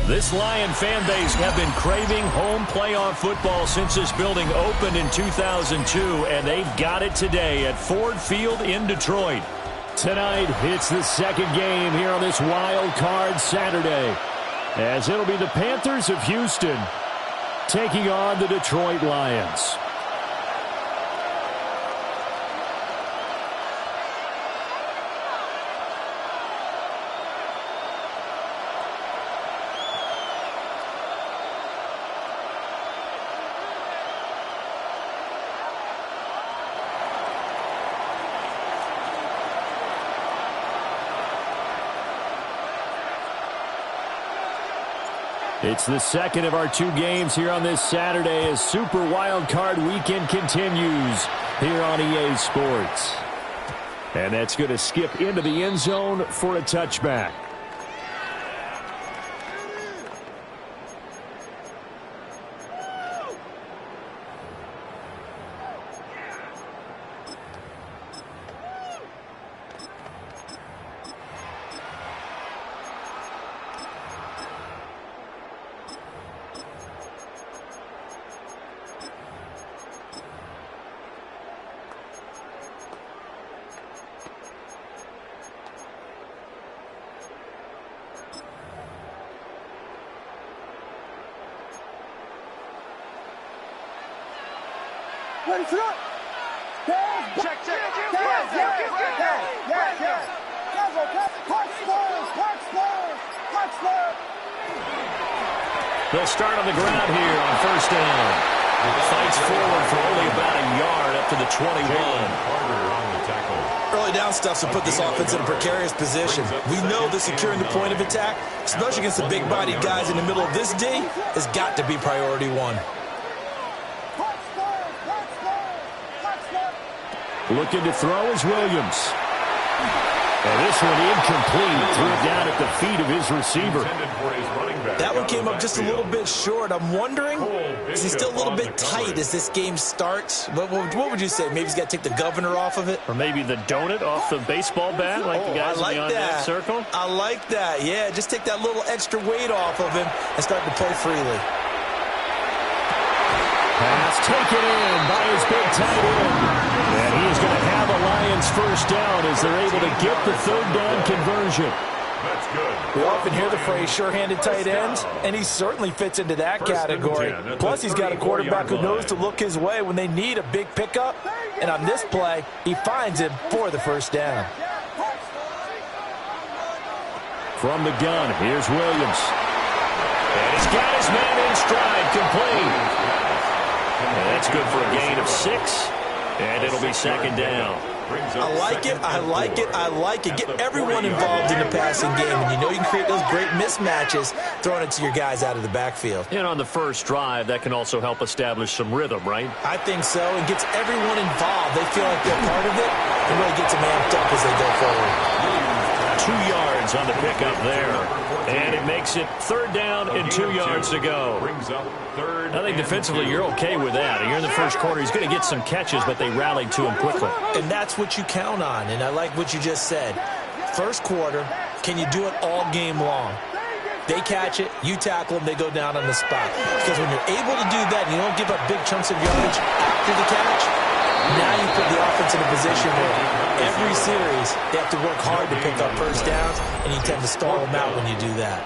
This Lion fan base have been craving home playoff football since this building opened in 2002, and they've got it today at Ford Field in Detroit. Tonight, it's the second game here on this Wild Card Saturday, as it'll be the Panthers of Houston taking on the Detroit Lions. It's the second of our two games here on this Saturday as Super Wild Card Weekend continues here on EA Sports. And that's going to skip into the end zone for a touchback. Ready to go. Check. They'll start on the ground here on first down. Fights forward for only about a yard up to the 21. Early down stuff to put this offense in a precarious position. We know that securing the point of attack, especially against the big-bodied guys in the middle of this D, has got to be priority one. Looking to throw is Williams. And this one incomplete. Threw it down at the feet of his receiver. That one came up just a little bit short. I'm wondering, is he still a little bit tight as this game starts? What would you say? Maybe he's got to take the governor off of it? Or maybe the donut off the baseball bat like the guys in the on-deck circle? I like that. Yeah, just take that little extra weight off of him and start to play freely. Pass taken in by his big tight end. And he's going to have a Lions first down as they're able to get the third down conversion. That's good. We often hear the phrase sure-handed tight ends, and he certainly fits into that category. Plus, he's got a quarterback who knows to look his way when they need a big pickup. And on this play, he finds him for the first down. From the gun, here's Williams. And he's got his man in stride, complete. And that's good for a gain of 6. And it'll be second down. I like it. Get everyone involved in the passing game. And you know you can create those great mismatches throwing it to your guys out of the backfield. And on the first drive, that can also help establish some rhythm, right? I think so. It gets everyone involved. They feel like they're part of it. And really gets them amped up as they go forward. 2 yards on the pickup there. And it makes it third down and 2 yards to go. I think defensively you're okay with that. You're in the first quarter. He's going to get some catches, but they rallied to him quickly. And that's what you count on. And I like what you just said. First quarter, can you do it all game long? They catch it, you tackle them, they go down on the spot. Because when you're able to do that and you don't give up big chunks of yardage after the catch, now you put the offense in a position where every series they have to work hard to pick up first downs, and you tend to stall them out when you do that.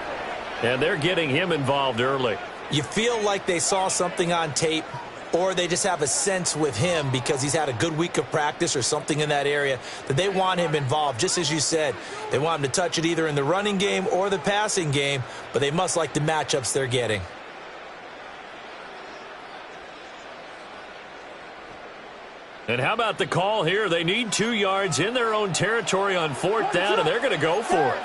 And they're getting him involved early. You feel like they saw something on tape, or they just have a sense with him because he's had a good week of practice or something in that area that they want him involved. Just as you said, they want him to touch it either in the running game or the passing game, but they must like the matchups they're getting. And how about the call here? They need 2 yards in their own territory on fourth down, and they're going to go for it.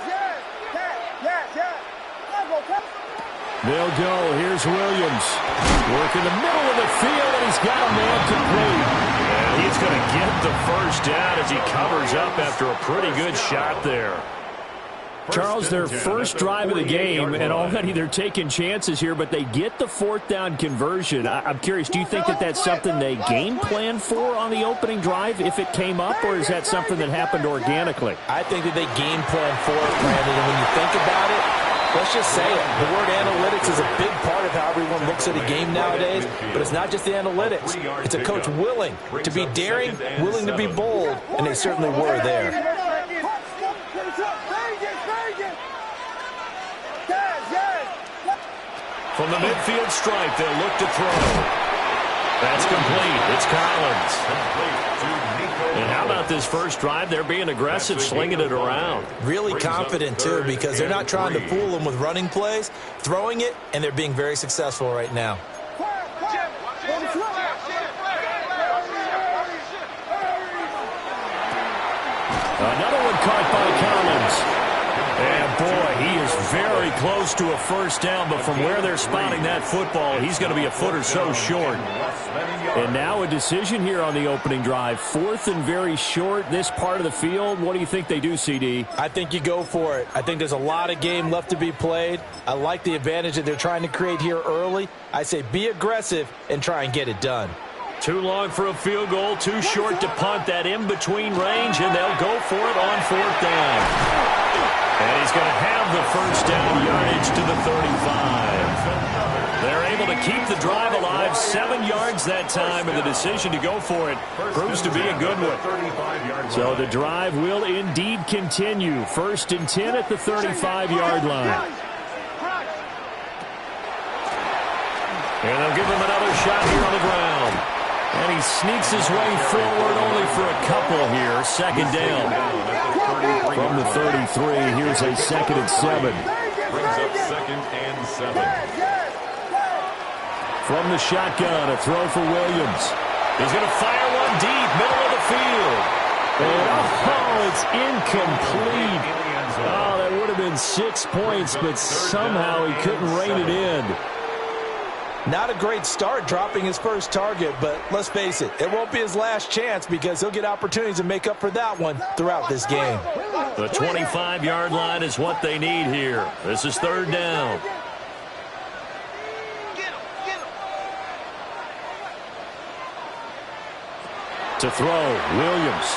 They'll go. Here's Williams. Work in the middle of the field, and he's got a man complete. And he's going to get the first down as he covers up after a pretty good shot there. Charles, their first drive of the game, and already they're taking chances here, but they get the fourth down conversion. I'm curious, do you think that that's something they game plan for on the opening drive if it came up, or is that something that happened organically? I think that they game plan for it, Brandon, and when you think about it, let's just say it. The word analytics is a big part of how everyone looks at a game nowadays, but it's not just the analytics. It's a coach willing to be daring, willing to be bold, and they certainly were there. From the midfield stripe, they'll look to throw. That's complete. It's Collins. And how about this first drive? They're being aggressive, slinging it around. Really confident, too, because they're not trying to fool them with running plays, throwing it, and they're being very successful right now. Another one caught by Collins. And, boy, he is very close to a first down, but from where they're spotting that football, he's going to be a foot or so short. And now a decision here on the opening drive. Fourth and very short, this part of the field. What do you think they do, CD? I think you go for it. I think there's a lot of game left to be played. I like the advantage that they're trying to create here early. I say be aggressive and try and get it done. Too long for a field goal, too short to punt. That in-between range, and they'll go for it on fourth down. And he's going to have the first down, yardage to the 35. They're able to keep the drive alive, 7 yards that time, and the decision to go for it proves to be a good one. So the drive will indeed continue. 1st and 10 at the 35-yard line. And they'll give him another shot here on the ground. And he sneaks his way forward only for a couple here. 2nd down. From the 33, here's a 2nd and 7. Brings up 2nd and 7. From the shotgun, a throw for Williams. He's going to fire one deep, middle of the field. And it's incomplete. Oh, that would have been 6 points, but somehow he couldn't rein it in. Not a great start dropping his first target, but let's face it, it won't be his last chance because he'll get opportunities to make up for that one throughout this game. The 25-yard line is what they need here. This is 3rd down. To throw, Williams.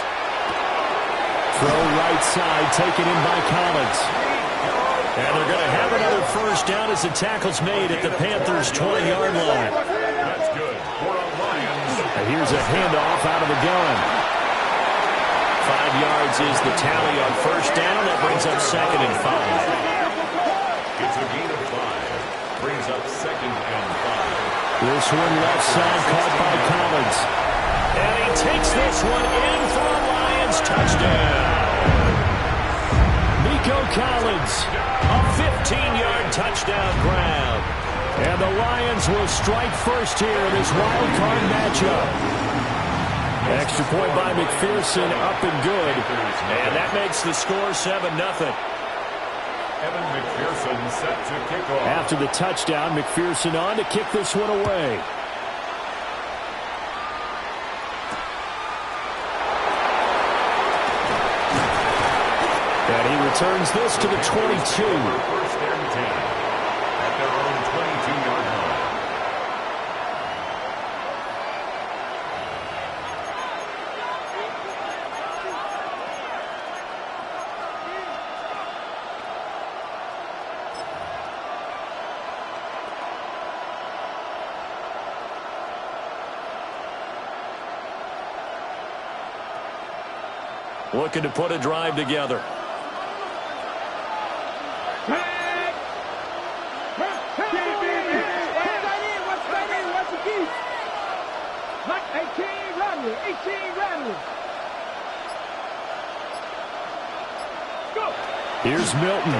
Throw right side, taken in by Collins. And they're going to have another first down as the tackle's made at the Panthers' 20-yard line. That's good for the Lions. And here's a handoff out of the gun. 5 yards is the tally on first down. That brings up 2nd and 5. It's a gain of 5. Brings up 2nd and 5. This one left side caught by Collins. And he takes this one in for a Lions touchdown. Nico Collins, a 15-yard touchdown grab. And the Lions will strike first here in this wild card matchup. Extra point by McPherson, up and good. And that makes the score 7-0. Evan McPherson set to kick off. After the touchdown, McPherson on to kick this one away. And he returns this to the 22. 1st and 10 at their own 22-yard line. Looking to put a drive together. Here's Milton.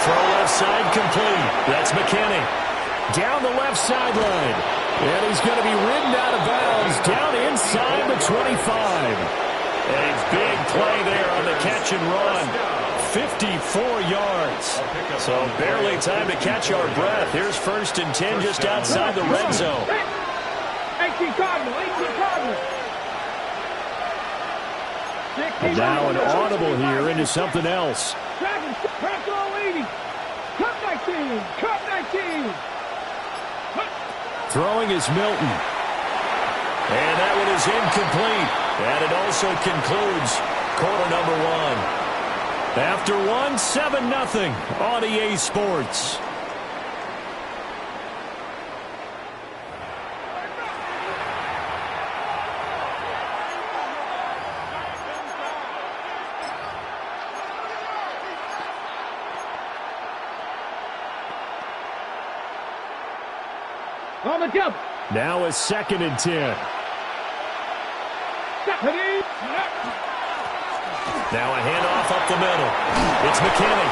Throw left side complete. That's McKinney. Down the left sideline. And he's going to be ridden out of bounds down inside the 25. A big play there on the catch and run. 54 yards. So barely time to catch our breath. Here's 1st and 10 just outside the red zone. 18 Cardinals, 18 Cardinals. And now an audible here into something else. Throwing is Milton. And that one is incomplete. And it also concludes quarter number one. After one, 7-0 on EA Sports. Now a 2nd and 10. Now a handoff up the middle. It's McKinney.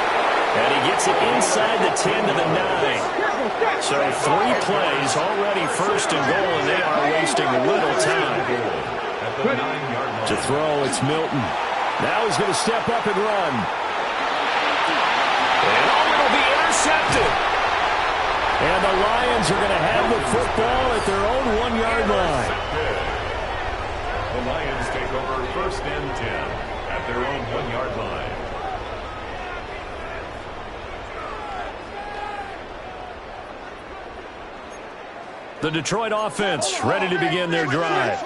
And he gets it inside the 10 to the 9. So 3 plays, already 1st and goal, and they are wasting little time. To throw, it's Milton. Now he's going to step up and run. And it'll be intercepted. And the Lions are going to have the football at their own 1-yard line. The Lions take over 1st and 10 at their own 1-yard line. The Detroit offense ready to begin their drive.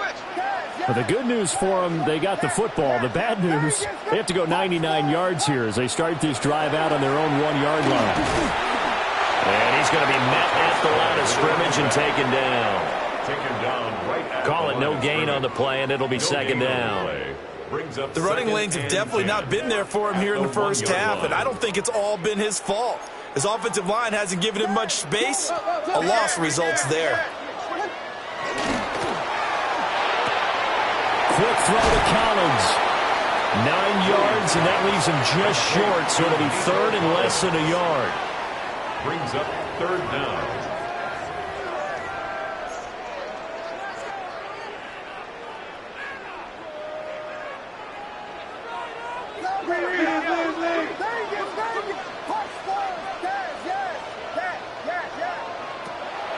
But the good news for them, they got the football. The bad news, they have to go 99 yards here as they start this drive out on their own 1-yard line. And he's going to be met at the line of scrimmage and taken down. Right, call it no gain on the play, and it'll be 2nd down. The running lanes have definitely not been there for him here in the first half, and I don't think it's all been his fault. His offensive line hasn't given him much space. A loss results there. Quick throw to Collins. 9 yards, and that leaves him just short, so it'll be 3rd and less than a yard. Brings up 3rd down.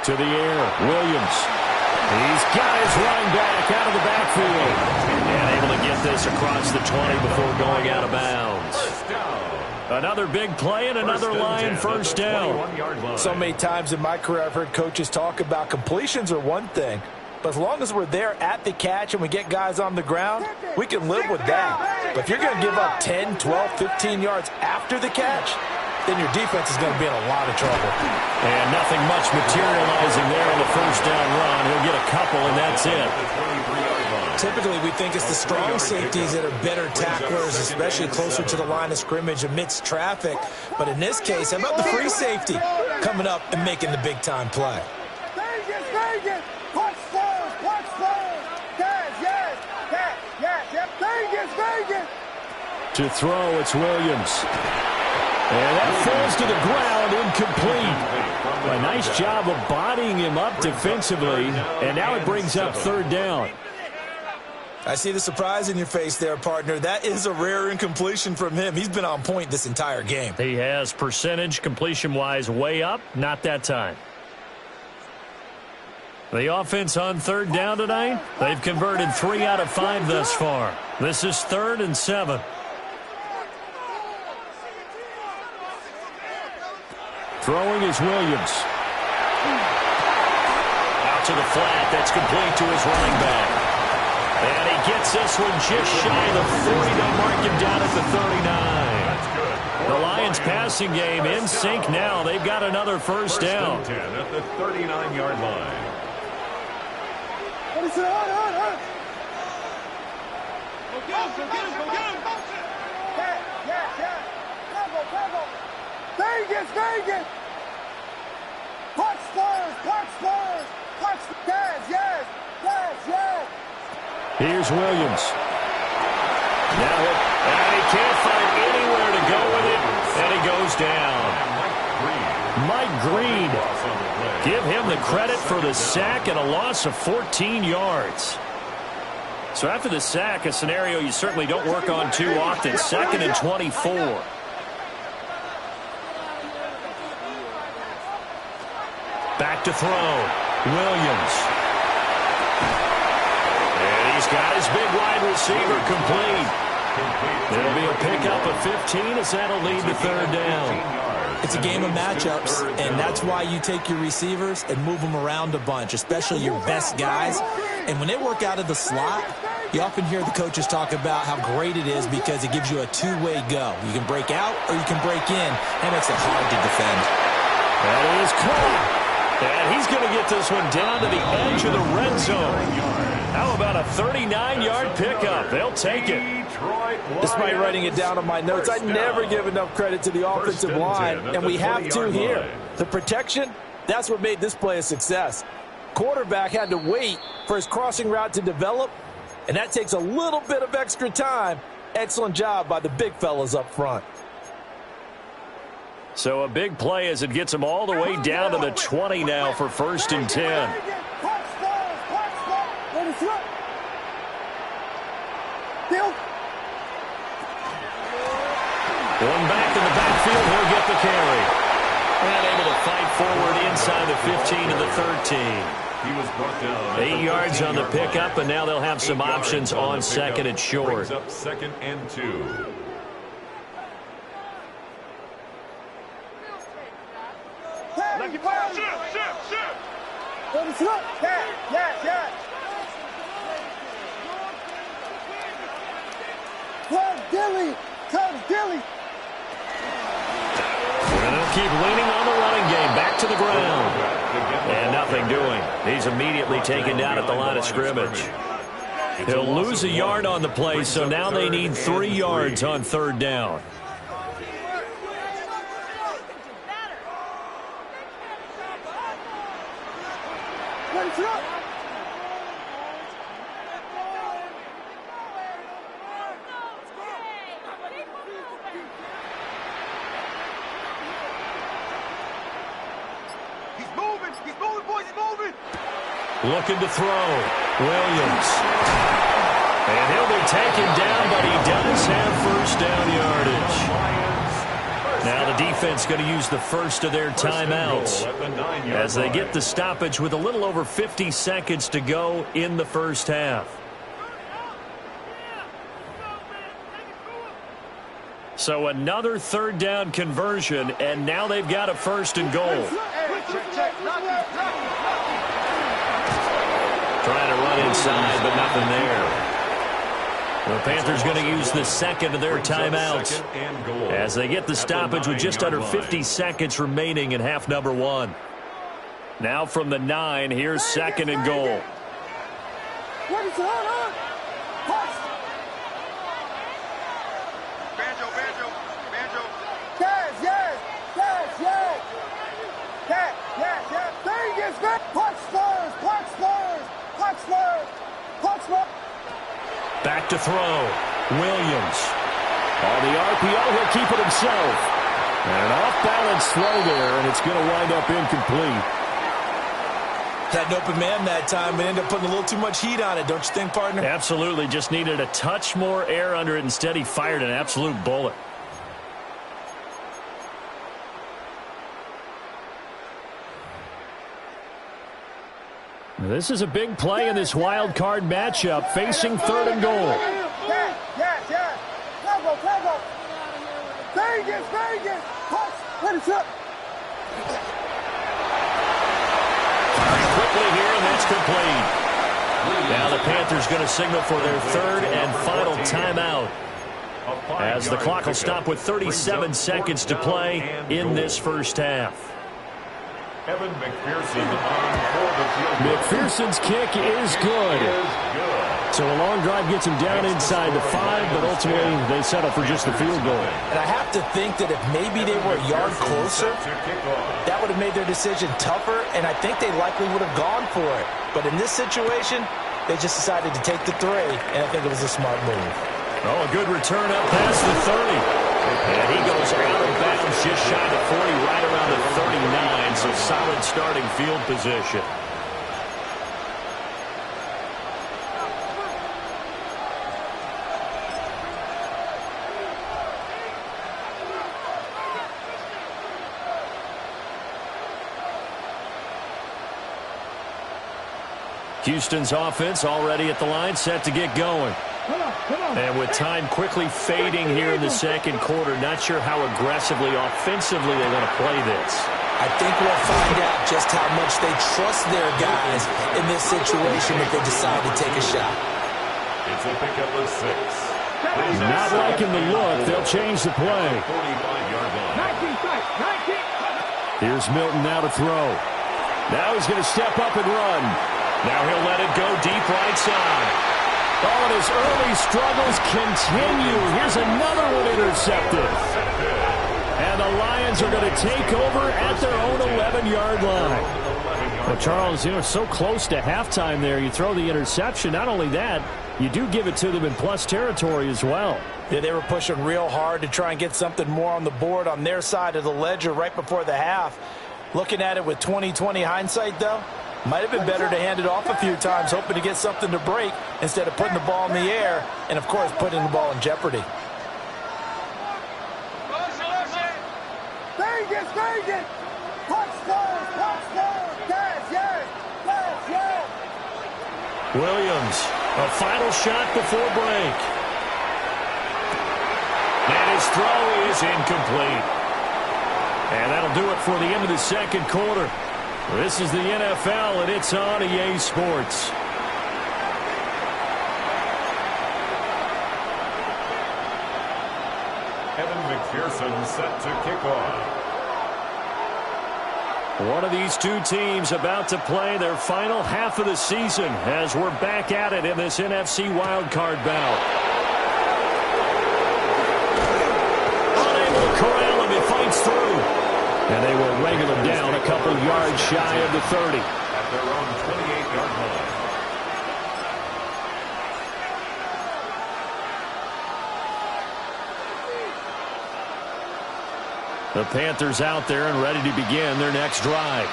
To the air, Williams. He's got his running back out of the backfield. And able to get this across the 20 before going out of bounds. Another big play and another Lion 1st down. So many times in my career I've heard coaches talk about completions are one thing, but as long as we're there at the catch and we get guys on the ground, we can live with that. But if you're going to give up 10, 12, 15 yards after the catch, then your defense is going to be in a lot of trouble. And nothing much materializing there on the 1st down run. He'll get a couple, and that's it. Typically, we think it's the strong safeties that are better tacklers, especially closer to the line of scrimmage amidst traffic. But in this case, how about the free safety coming up and making the big-time play? To throw, it's Williams. And that falls to the ground, incomplete. A nice job of bodying him up defensively, and now it brings up 3rd down. I see the surprise in your face there, partner. That is a rare incompletion from him. He's been on point this entire game. He has percentage completion-wise way up, not that time. The offense on 3rd down tonight, they've converted 3 out of 5 thus far. This is 3rd and 7. Throwing is Williams. Out to the flat. That's complete to his running back. And he gets this one just shy of the 40. They'll mark him down at the 39. The Lions passing game in sync now. They've got another 1st down. 10 at the 39-yard line. Vegas! Punch Spurs! Yes! Here's Williams. Now and he can't find anywhere to go with it, and he goes down. Mike Green. Give him the credit for the sack and a loss of 14 yards. So after the sack, a scenario you certainly don't work on too often. 2nd and 24. Back to throw. Williams. And he's got his big wide receiver complete. There'll be a pickup of 15 as that'll lead to third down. It's a game of matchups, and that's why you take your receivers and move them around a bunch, especially your best guys. And when they work out of the slot, you often hear the coaches talk about how great it is because it gives you a two-way go. You can break out or you can break in. That makes it hard to defend. That is caught. And he's going to get this one down to the edge of the red zone. How about a 39-yard pickup? They'll take it. Despite writing it down on my notes, I never give enough credit to the offensive line, and we have to here. The protection, that's what made this play a success. Quarterback had to wait for his crossing route to develop, and that takes a little bit of extra time. Excellent job by the big fellas up front. So a big play as it gets him all the way down to the 20 now for 1st and 10. Going back in the backfield, he'll get the carry. And able to fight forward inside the 15 and the 13. He was brought down 8 yards on the pickup, and now they'll have some options on second and short. Up 2nd and 2. And they'll keep leaning on the running game. Back to the ground. And nothing doing. He's immediately taken down at the line of scrimmage. He'll lose a yard on the play, so now they need 3 yards on third down. Looking to throw. Williams. And he'll be taken down, but he does have first down yardage. Now the defense going to use the first of their timeouts as they get the stoppage with a little over 50 seconds to go in the first half. So another third down conversion, and now they've got a 1st and goal. Trying to run inside, but nothing there. The Panthers going to use the second of their timeouts as they get the stoppage with just under 50 seconds remaining in half number 1. Now from the 9, here's 2nd and goal. Back to throw. Williams. On the RPO, he'll keep it himself. And an off-balance throw there, and it's going to wind up incomplete. Had an open man that time, but ended up putting a little too much heat on it, don't you think, partner? Absolutely. Just needed a touch more air under it. Instead, he fired an absolute bullet. This is a big play in this wild card matchup, facing 3rd and goal. Vegas. Let it up. Quickly here, and that's complete. Now the Panthers going to signal for their 3rd and final timeout, as the clock will stop with 37 seconds to play in this first half. Evan McPherson on for the field goal. McPherson's kick is good. So a long drive gets him down inside the 5, but ultimately they settle for just the field goal. And I have to think that if maybe they were a yard closer, that would have made their decision tougher, and I think they likely would have gone for it. But in this situation, they just decided to take the 3, and I think it was a smart move. Oh, a good return up past the 30. And he goes out of bounds just shy of 40, right around the 39, so solid starting field position. Houston's offense already at the line, set to get going. And with time quickly fading here in the second quarter, not sure how aggressively, offensively they want to play this. I think we'll find out just how much they trust their guys in this situation if they decide to take a shot. It's a pickup of 6. Not liking the look. They'll change the play. 45-yard line. Here's Milton now to throw. Now he's going to step up and run. Now he'll let it go deep right side. Oh, and his early struggles continue. Here's another one intercepted. And the Lions are going to take over at their own 11-yard line. Well, Charles, so close to halftime there. You throw the interception. Not only that, you do give it to them in plus territory as well. Yeah, they were pushing real hard to try and get something more on the board on their side of the ledger right before the half. Looking at it with 20/20 hindsight, though, might have been better to hand it off a few times, hoping to get something to break instead of putting the ball in the air and, of course, putting the ball in jeopardy. Vegas! Touchdown! Yes! Williams, a final shot before break. And his throw is incomplete. And that'll do it for the end of the second quarter. This is the NFL, and it's on EA Sports. Evan McPherson set to kick off. One of these two teams about to play their final half of the season as we're back at it in this NFC wildcard bout. Unable to corral him, he fights through. And they will wrangle him down a couple yards shy of the 30. At their own 28-yard line. The Panthers out there and ready to begin their next drive.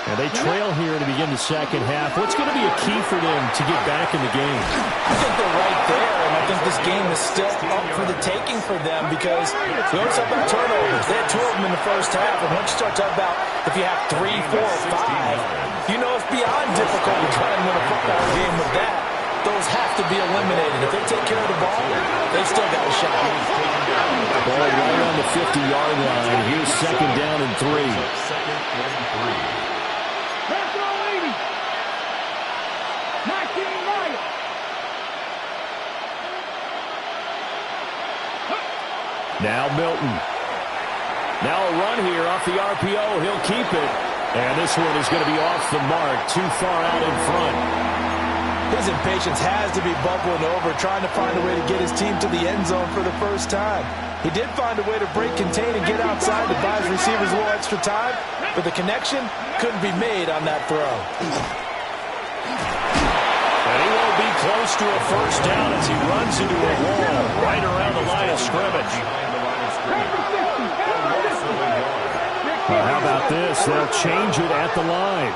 And they trail here to begin the second half. What's going to be a key for them to get back in the game? I think they're right there, and I think this game is still up for the taking for them because we always talk about turnovers. They had 2 of them in the first half, and once you start talking about if you have 3, 4, 5, you know it's beyond difficult to try and win a football game with that. Those have to be eliminated. If they take care of the ball, they've still got a shot. Ball right on the 50-yard line. Here's second down and 3. Second and 3. Now Milton. Now a run here off the RPO. He'll keep it. And this one is going to be off the mark. Too far out in front. His impatience has to be bubbling over, trying to find a way to get his team to the end zone for the first time. He did find a way to break, contain, and get outside to buy his receivers a little extra time, but the connection couldn't be made on that throw. And he won't be close to a first down as he runs into a wall right around the line of scrimmage. Well, how about this? They'll change it at the line.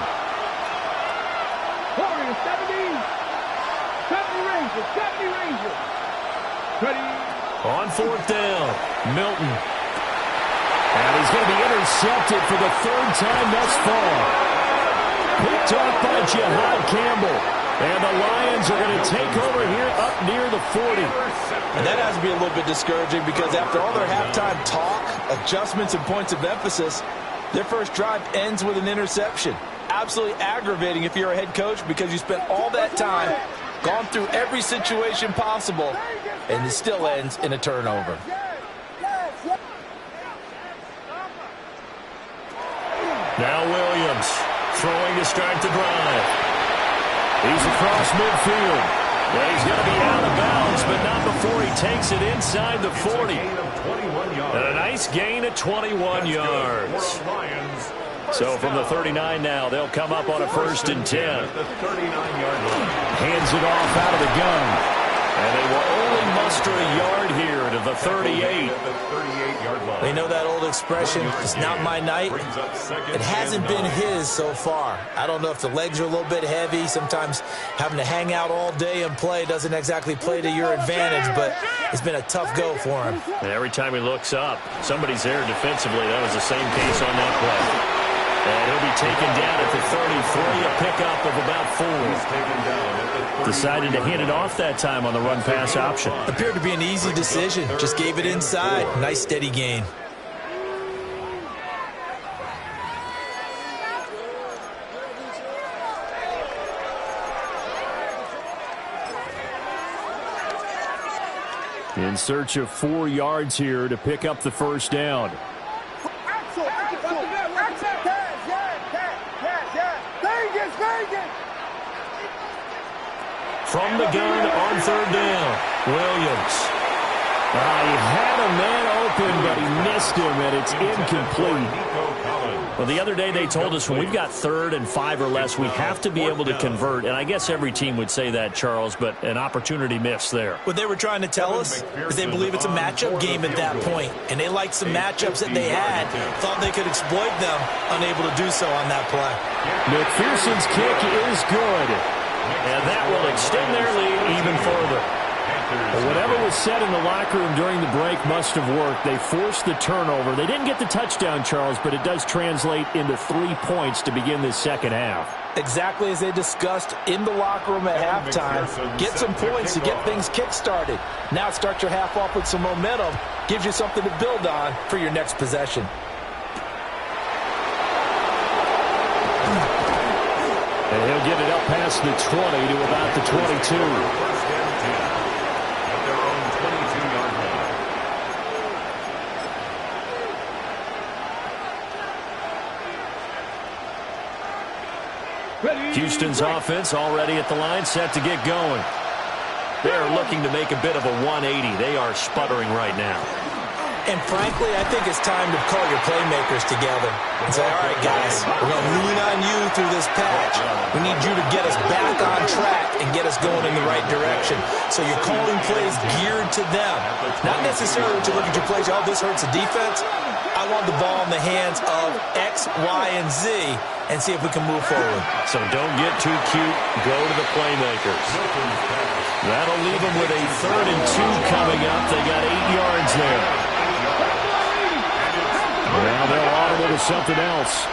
On fourth down, Milton. And he's going to be intercepted for the 3rd time thus far. Picked off by Jihad Campbell. And the Lions are going to take over here up near the 40. And that has to be a little bit discouraging because after all their halftime talk, adjustments, and points of emphasis, their first drive ends with an interception. Absolutely aggravating if you're a head coach because you spent all that time, gone through every situation possible, and it still ends in a turnover. Now Williams throwing to start the drive. He's across midfield. Well, he's going to be out of bounds, but not before he takes it inside the 40. And a nice gain of 21 yards. So from the 39 now, they'll come up on a 1st and 10. Hands it off out of the gun. And they will only muster a yard here to the 38. They know that old expression, it's not my night. It hasn't been his so far. I don't know if the legs are a little bit heavy. Sometimes having to hang out all day and play doesn't exactly play to your advantage, but it's been a tough go for him. And every time he looks up, somebody's there defensively. That was the same case on that play. And he'll be taken down at the 33, a pickup of about 4. Decided to hand it off that time on the run-pass option. Appeared to be an easy decision. Just gave it inside. Nice steady gain. In search of 4 yards here to pick up the first down. From the gun on third down, Williams. He had a man open, but he missed him, and it's incomplete. Well, the other day they told us when we've got 3rd and 5 or less, we have to be able to convert. And I guess every team would say that, Charles, but an opportunity missed there. What they were trying to tell us is they believe it's a matchup game at that point, and they liked some matchups that they had, thought they could exploit them, unable to do so on that play. McPherson's kick is good, and that will extend their lead even further. Well, whatever was said in the locker room during the break must have worked. They forced the turnover. They didn't get the touchdown, Charles, but it does translate into 3 points to begin this second half. Exactly as they discussed in the locker room at halftime. Get some points to get things kick-started. Now start your half off with some momentum. Gives you something to build on for your next possession. And he'll get it up past the 20 to about the 22. Houston's offense already at the line, set to get going. They're looking to make a bit of a 180. They are sputtering right now. And frankly, I think it's time to call your playmakers together and say, all right, guys, we're going to lean on you through this patch. We need you to get us back on track and get us going in the right direction. So you're calling plays geared to them. Not necessarily to look at your plays, oh, this hurts the defense. I want the ball in the hands of X, Y, and Z and see if we can move forward. So don't get too cute. Go to the playmakers. That'll leave them with a 3rd and 2 coming up. They got 8 yards there. Now they'll audible to something else.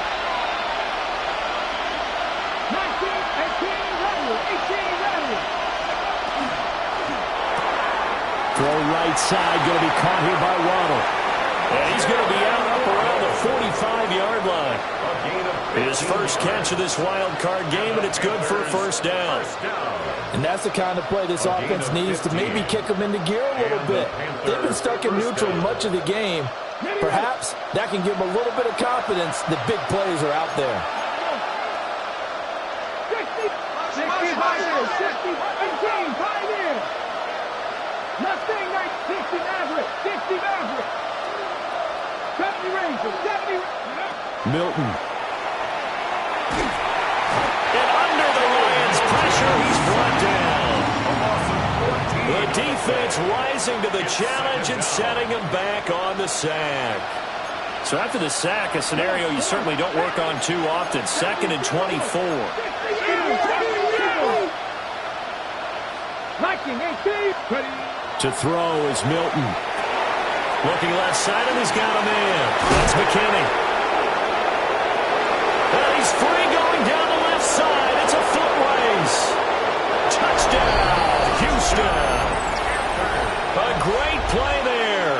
Throw right side, going to be caught here by Waddle. And he's going to be out up around the 45-yard line. His first catch of this wild card game, and it's good for a first down. And that's the kind of play this offense needs to maybe kick them into gear a little bit. They've been stuck in neutral much of the game. Perhaps that can give them a little bit of confidence that big plays are out there. 60, 18, 5 in. Nothing like 60 Maverick, 60 Maverick. 70 Ranger, 70. Milton. And under the Lions' pressure, he's brought down. The defense rising to the challenge and setting him back on the sack. So after the sack, a scenario you certainly don't work on too often. 2nd and 24. To throw is Milton. Looking left side, and he's got a man. That's McKinney. And he's free going down the left side. It's a foot race. Touchdown, Houston. A great play there.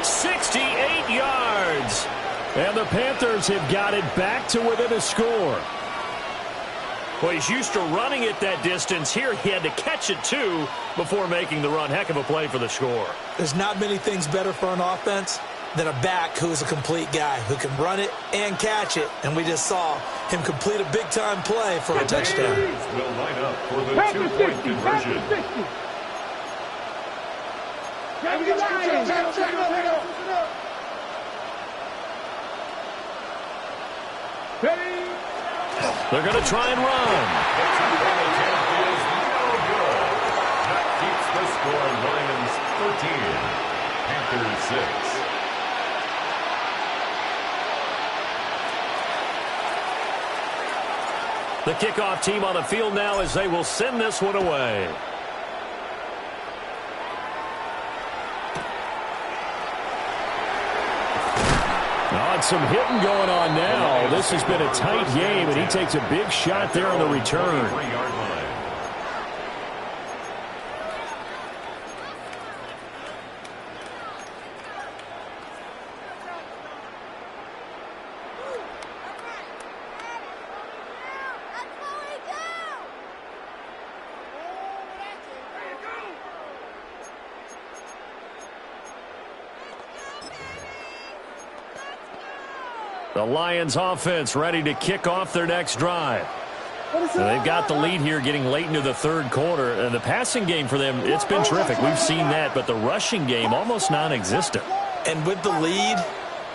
68 yards. And the Panthers have got it back to within a score. Well, he's used to running it that distance. Here he had to catch it, too, before making the run. Heck of a play for the score. There's not many things better for an offense than a back who's a complete guy, who can run it and catch it. And we just saw him complete a big-time play for a touchdown. Will line up for the 2-point conversion. They're going to try and run. That keeps the score. Lions 13, Panthers 6. The kickoff team on the field now as they will send this one away. Oh, got some hitting going on now. This has been a tight game, and he takes a big shot there on the return. The Lions offense ready to kick off their next drive. They've got the lead here getting late into the third quarter. And the passing game for them, it's been terrific. We've seen that, but the rushing game almost non-existent. And with the lead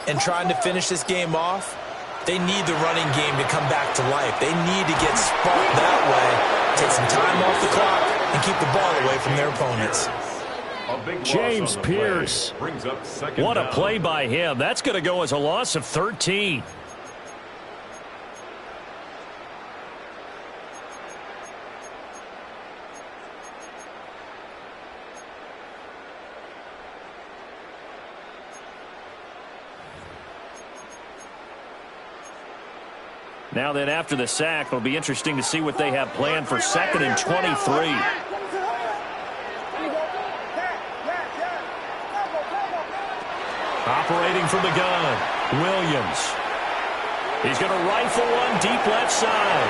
and trying to finish this game off, they need the running game to come back to life. They need to get sparked that way, take some time off the clock, and keep the ball away from their opponents. James Pierce. What a play by him. That's going to go as a loss of 13. Now then, after the sack, it'll be interesting to see what they have planned for 2nd and 23. Operating from the gun, Williams. He's going to rifle one deep left side.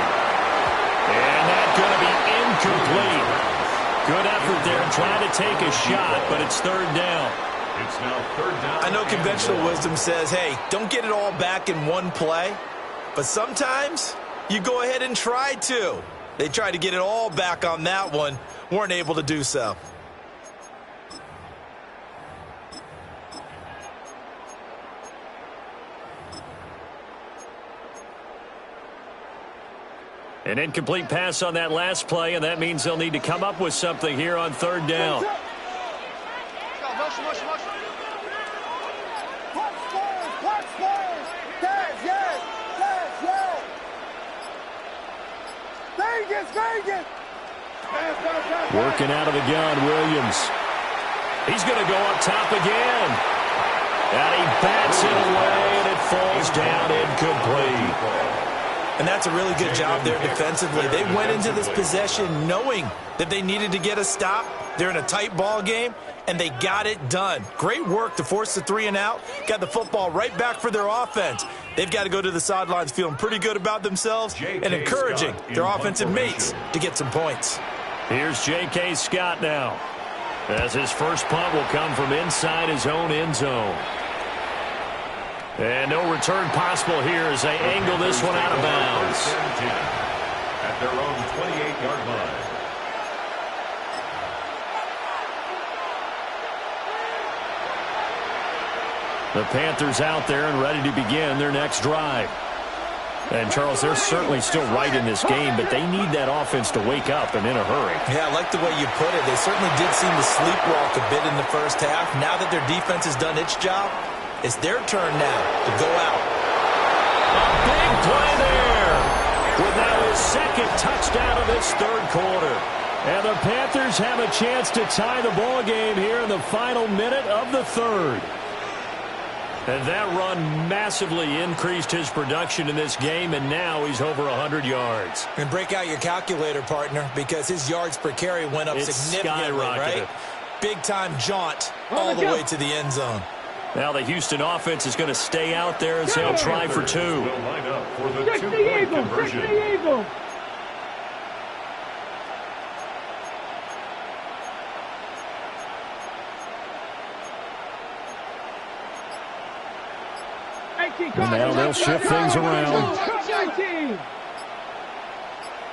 And that's going to be incomplete. Good effort there trying to take a shot, but it's 3rd down. It's now 3rd down. I know conventional wisdom says, hey, don't get it all back in one play. But sometimes you go ahead and try to. They tried to get it all back on that one. Weren't able to do so. An incomplete pass on that last play, and that means they'll need to come up with something here on 3rd down. Working out of the gun, Williams. He's going to go up top again. And he bats it away, and it falls down incomplete. And that's a really good job there defensively. They went into this possession knowing that they needed to get a stop. They're in a tight ball game, and they got it done. Great work to force the 3 and out. Got the football right back for their offense. They've got to go to the sidelines feeling pretty good about themselves and encouraging their offensive mates to get some points. Here's J.K. Scott now, as his first punt will come from inside his own end zone. And no return possible here as they angle this one out of bounds. At their own 28-yard line. The Panthers out there and ready to begin their next drive. And, Charles, they're certainly still right in this game, but they need that offense to wake up and in a hurry. Yeah, I like the way you put it. They certainly did seem to sleepwalk a bit in the first half. Now that their defense has done its job, it's their turn now to go out. A big play there with now his 2nd touchdown of this 3rd quarter. And the Panthers have a chance to tie the ball game here in the final minute of the 3rd. And that run massively increased his production in this game, and now he's over 100 yards. And break out your calculator, partner, because his yards per carry went up significantly, right? Big-time jaunt all the way to the end zone. Now the Houston offense is going to stay out there as they'll try for 2. Will line up for the 2-point conversion. And now they'll shift things around.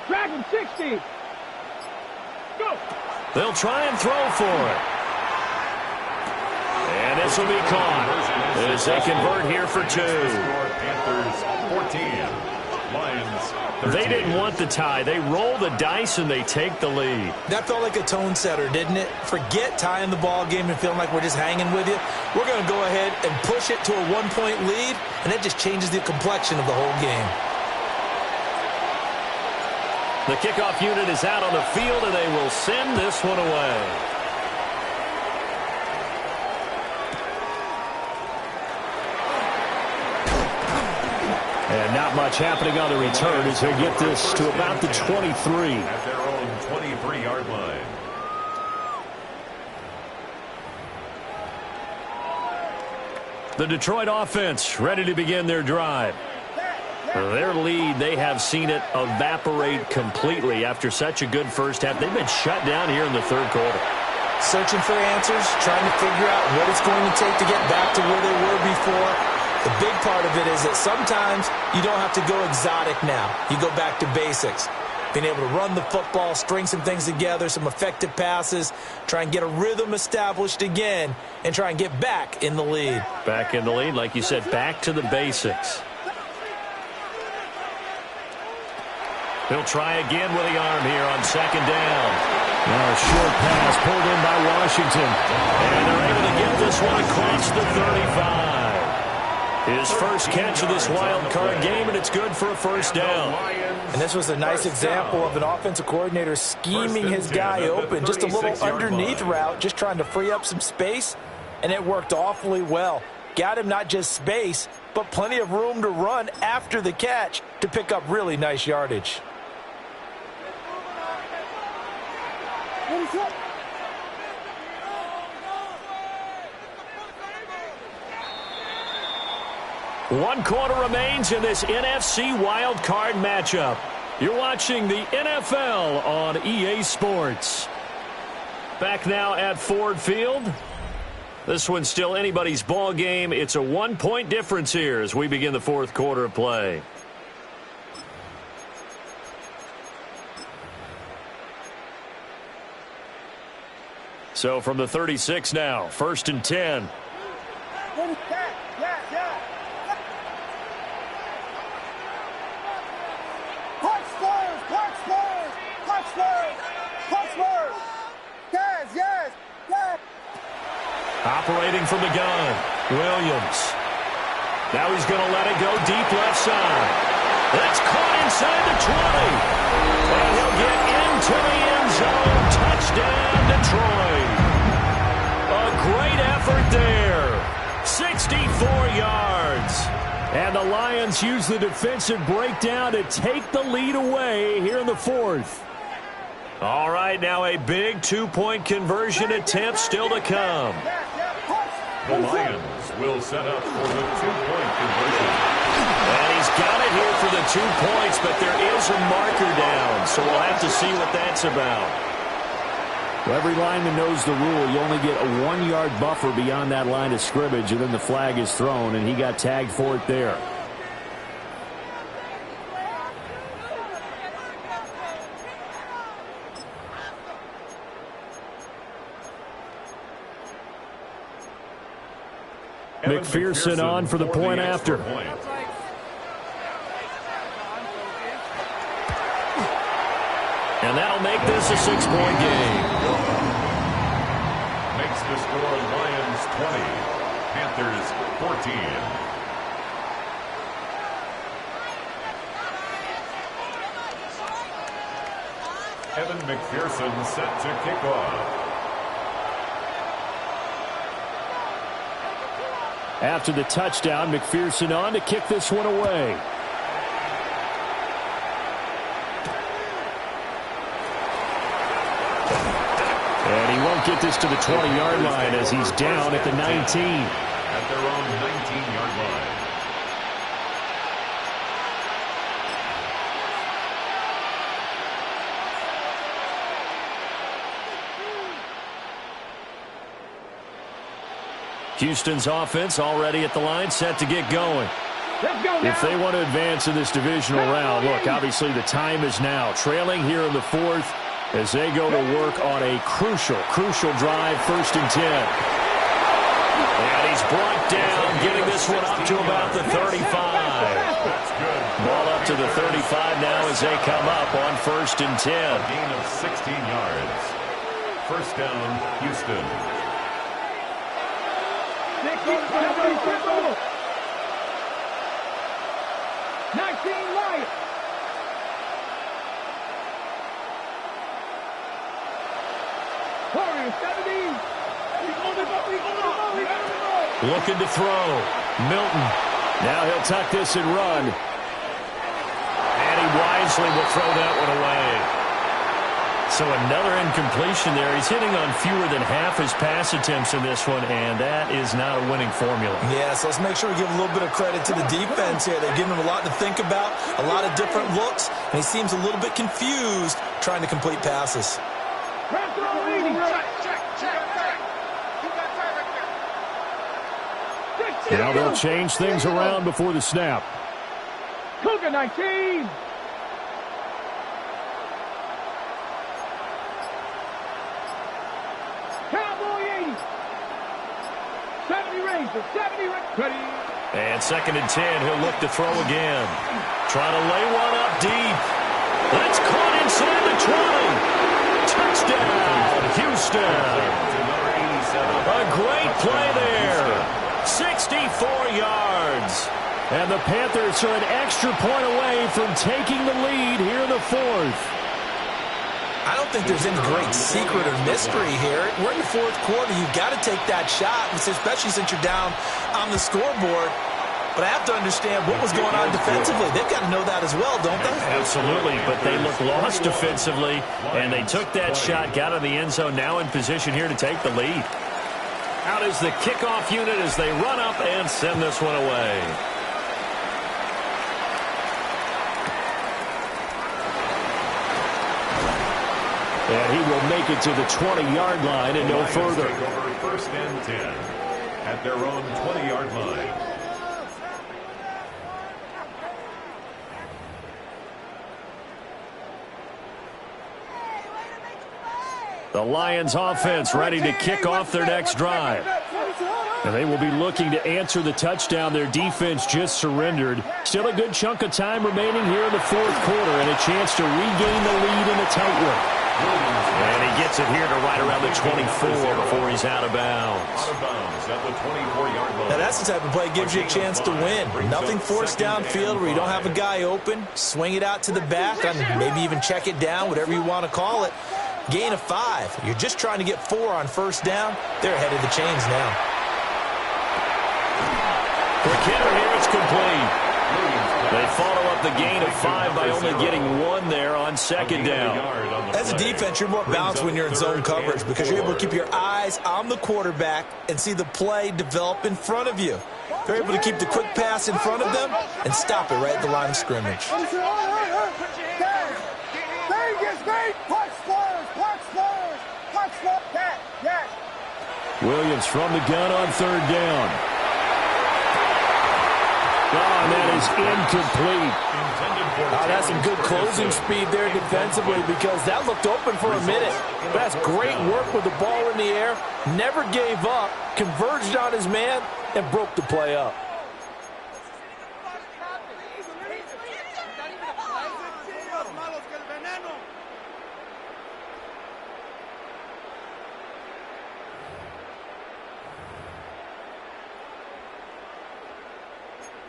Drag him 60. Go. They'll try and throw for it. And this will be caught as they convert here for 2. Panthers 14, Lions 13. They didn't want the tie. They roll the dice and they take the lead. That felt like a tone setter, didn't it? Forget tying the ball game and feeling like we're just hanging with you. We're going to go ahead and push it to a 1-point lead, and it just changes the complexion of the whole game. The kickoff unit is out on the field, and they will send this one away. And not much happening on the return as he'll get this to about the 23. At their own 23-yard line. The Detroit offense ready to begin their drive. Their lead, they have seen it evaporate completely after such a good first half. They've been shut down here in the third quarter. Searching for answers, trying to figure out what it's going to take to get back to where they were before. The big part of it is that sometimes you don't have to go exotic now. You go back to basics. Being able to run the football, string some things together, some effective passes, try and get a rhythm established again, and try and get back in the lead. Back in the lead, like you said, back to the basics. He'll try again with the arm here on second down. Now a short pass pulled in by Washington. And they're able to get this one across the 35. His first catch of this wild card game, and it's good for a first down. And this was a nice example of an offensive coordinator scheming his guy open. Just a little underneath route, just trying to free up some space, and it worked awfully well. Got him not just space, but plenty of room to run after the catch to pick up really nice yardage. One quarter remains in this NFC Wild Card matchup. You're watching the NFL on EA Sports. Back now at Ford Field. This one's still anybody's ball game. It's a 1-point difference here as we begin the fourth quarter of play. So from the 36 now, 1st and 10. Operating from the gun, Williams. Now he's going to let it go deep left side. That's caught inside the 20. And he'll get into the end zone. Touchdown, Detroit. A great effort there. 64 yards. And the Lions use the defensive breakdown to take the lead away here in the fourth. All right, now a big two-point conversion attempt still to come. The Lions will set up for the two-point conversion. And he's got it here for the 2 points, but there is a marker down, so we'll have to see what that's about. Well, every lineman knows the rule. You only get a 1-yard buffer beyond that line of scrimmage, and then the flag is thrown, and he got tagged for it there. McPherson on for the point after. And that'll make this a 6-point game. Makes the score Lions 20, Panthers 14. Evan McPherson set to kick off. After the touchdown, McPherson on to kick this one away. And he won't get this to the 20-yard line as he's down at the 19. At their own 19-yard line. Houston's offense already at the line, set to get going. Let's go now. If they want to advance in this divisional round, look, obviously the time is now. Trailing here in the fourth as they go to work on a crucial drive, 1st and 10. And he's brought down, getting this one up to about the 35. Ball up to the 35 now as they come up on 1st and 10. A gain of 16 yards. First down, Houston. 19 Lions. Looking to throw. Milton. Now he'll tuck this and run. And he wisely will throw that one away. So another incompletion there. He's hitting on fewer than half his pass attempts in this one, and that is not a winning formula. Yeah, so let's make sure we give a little bit of credit to the defense here. They've given him a lot to think about, a lot of different looks, and he seems a little bit confused trying to complete passes. Now they'll change things around before the snap. Cougar 19. Cowboy 80. 70 Rangers. 70 Rangers. And 2nd and 10. He'll look to throw again. Trying to lay one up deep. That's caught inside the 20. Touchdown, Houston. A great play there. 64 yards. And the Panthers are an extra point away from taking the lead here in the 4th. I don't think there's any great secret or mystery here. We're in the 4th quarter. You've got to take that shot, especially since you're down on the scoreboard. But I have to understand what was going on defensively. They've got to know that as well, don't they? Absolutely, but they look lost defensively, and they took that shot, got in the end zone, now in position here to take the lead. Out is the kickoff unit as they run up and send this one away. And he will make it to the 20-yard line and no further. Take over 1st and 10 at their own 20-yard line. The Lions offense ready to kick off their next drive. And they will be looking to answer the touchdown their defense just surrendered. Still a good chunk of time remaining here in the 4th quarter and a chance to regain the lead in a tight one. And he gets it here to right around the 24 before he's out of bounds. At the 24-yard line. Now that's the type of play that gives you a chance to win. Nothing forced downfield where you don't have a guy open. Swing it out to the back, and maybe even check it down, whatever you want to call it. Gain of 5. You're just trying to get 4 on 1st down. They're ahead of the chains now. Quick hitter here, it's complete. They follow up the gain of 5 by only getting 1 there on 2nd down. As a defense, you're more balanced when you're in zone coverage because you're able to keep your eyes on the quarterback and see the play develop in front of you. They're able to keep the quick pass in front of them and stop it right at the line of scrimmage. Williams from the gun on 3rd down. Oh, and that is incomplete. That's some good closing speed there defensively because that looked open for a minute. That's great work with the ball in the air. Never gave up, converged on his man, and broke the play up.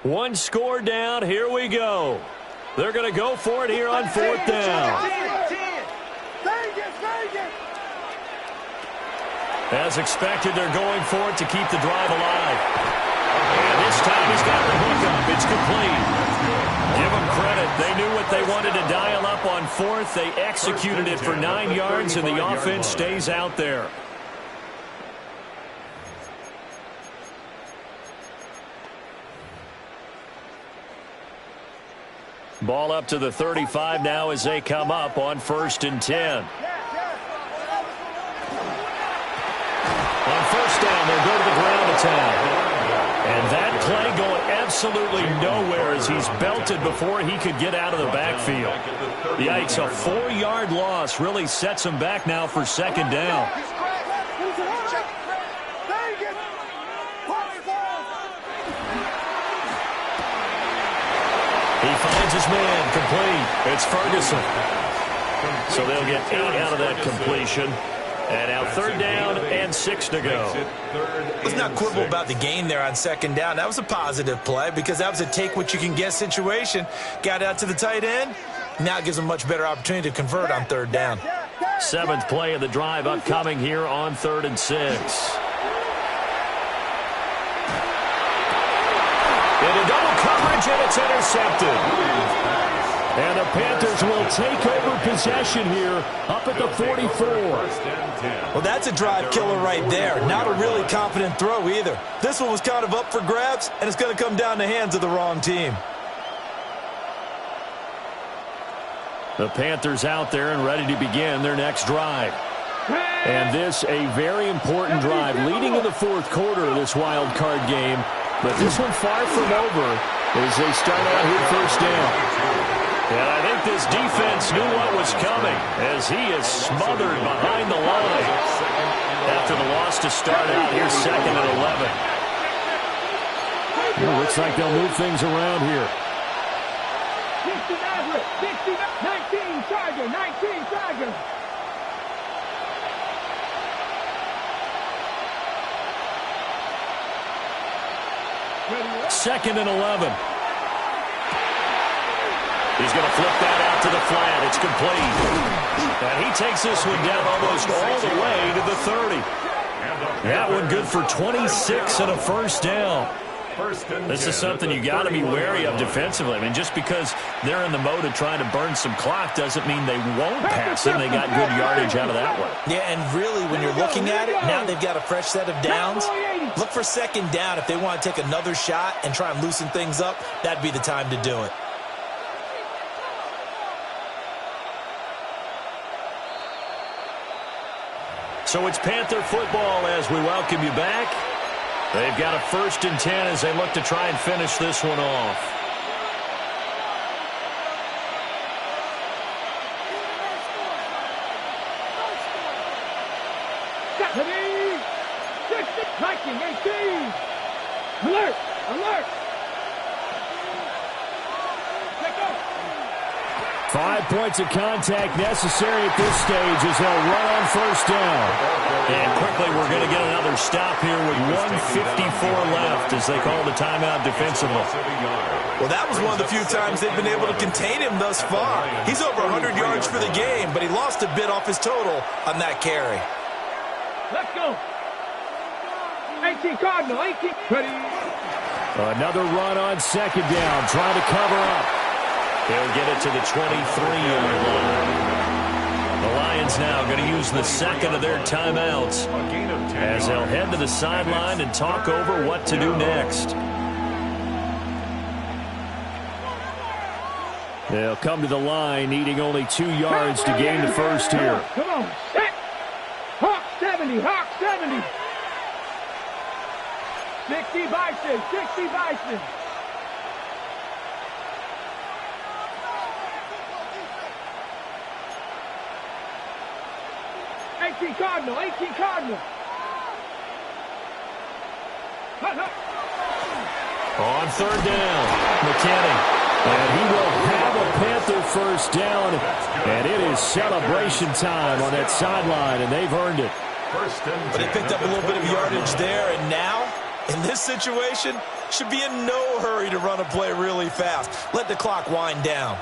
One score down. Here we go. They're going to go for it here on 4th down. As expected, they're going for it to keep the drive alive. And this time he's got the hook up. It's complete. Give them credit. They knew what they wanted to dial up on 4th. They executed it for 9 yards, and the offense stays out there. Ball up to the 35 now as they come up on 1st and 10. On 1st down, they'll go to the ground attack. And that play going absolutely nowhere as he's belted before he could get out of the backfield. Yikes, a 4-yard loss really sets him back now for 2nd down. He finds his man, complete. It's Ferguson. So they'll get 8 out of that completion. And now 3rd down and 6 to go. Let's not quibble about the gain there on 2nd down. That was a positive play because that was a take-what-you-can-get situation. Got out to the tight end. Now it gives them a much better opportunity to convert on 3rd down. 7th play of the drive upcoming here on 3rd and 6. Into double coverage, and it's intercepted. And the Panthers will take over possession here up at the 44. Well, that's a drive killer right there. Not a really confident throw either. This one was kind of up for grabs, and it's going to come down the hands of the wrong team. The Panthers out there and ready to begin their next drive. And this a very important drive leading in the fourth quarter of this wild card game. But this one far from over as they start out here first down. And I think this defense knew what was coming as he is smothered behind the line. After the loss to start out, here's 2nd and 11. Well, looks like they'll move things around here. 60 Maverick, 60, 19 Charger, 19 Charger. Second and 11. He's going to flip that out to the flat. It's complete. And he takes this one down almost all the way to the 30. That one good for 26 and a first down. This is something you got to be wary of defensively. I mean, just because they're in the mode of trying to burn some clock doesn't mean they won't pass it. They got good yardage out of that one. Yeah, and really, when you're looking at it, now they've got a fresh set of downs. Look for second down. If they want to take another shot and try and loosen things up, that'd be the time to do it. So it's Panther football as we welcome you back. They've got a 1st and 10 as they look to try and finish this one off. Stephanie, 60, Viking, 18. Alert, alert. Let go. 5 points of contact necessary at this stage as they'll run on first down. And quickly we're going to get another stop here with 1:54 left as they call the timeout defensively. Well, that was one of the few times they've been able to contain him thus far. He's over 100 yards for the game, but he lost a bit off his total on that carry. Let's go. 18 Cardinal, 18. Ready. Another run on second down, trying to cover up. They'll get it to the 23-yard line. The Lions now going to use the second of their timeouts as they'll head to the sideline and talk over what to do next. They'll come to the line needing only 2 yards to gain the first here. Come on, set. Hawk 70, Hawk 70. 60 Bison, 60 Bison. Cardinal, 18 Cardinal. On third down, McKinney. And he will have a Panther first down. And it is celebration time on that sideline, and they've earned it. But they picked up a little bit of yardage there, and now, in this situation, should be in no hurry to run a play really fast. Let the clock wind down.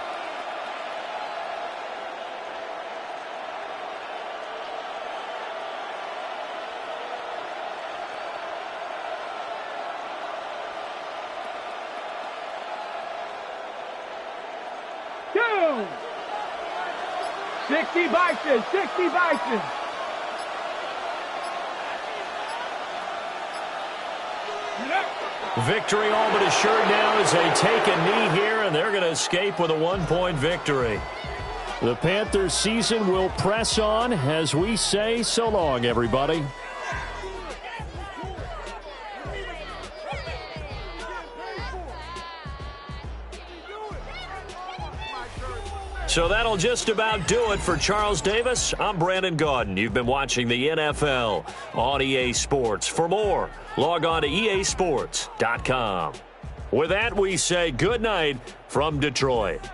Two. 60 Bison, 60 Bison. Victory all but assured now as they take a knee here, and they're going to escape with a 1-point victory. The Panthers season will press on as we say so long, everybody. So that'll just about do it for Charles Davis. I'm Brandon Gaudin. You've been watching the NFL on EA Sports. For more, log on to easports.com. With that, we say good night from Detroit.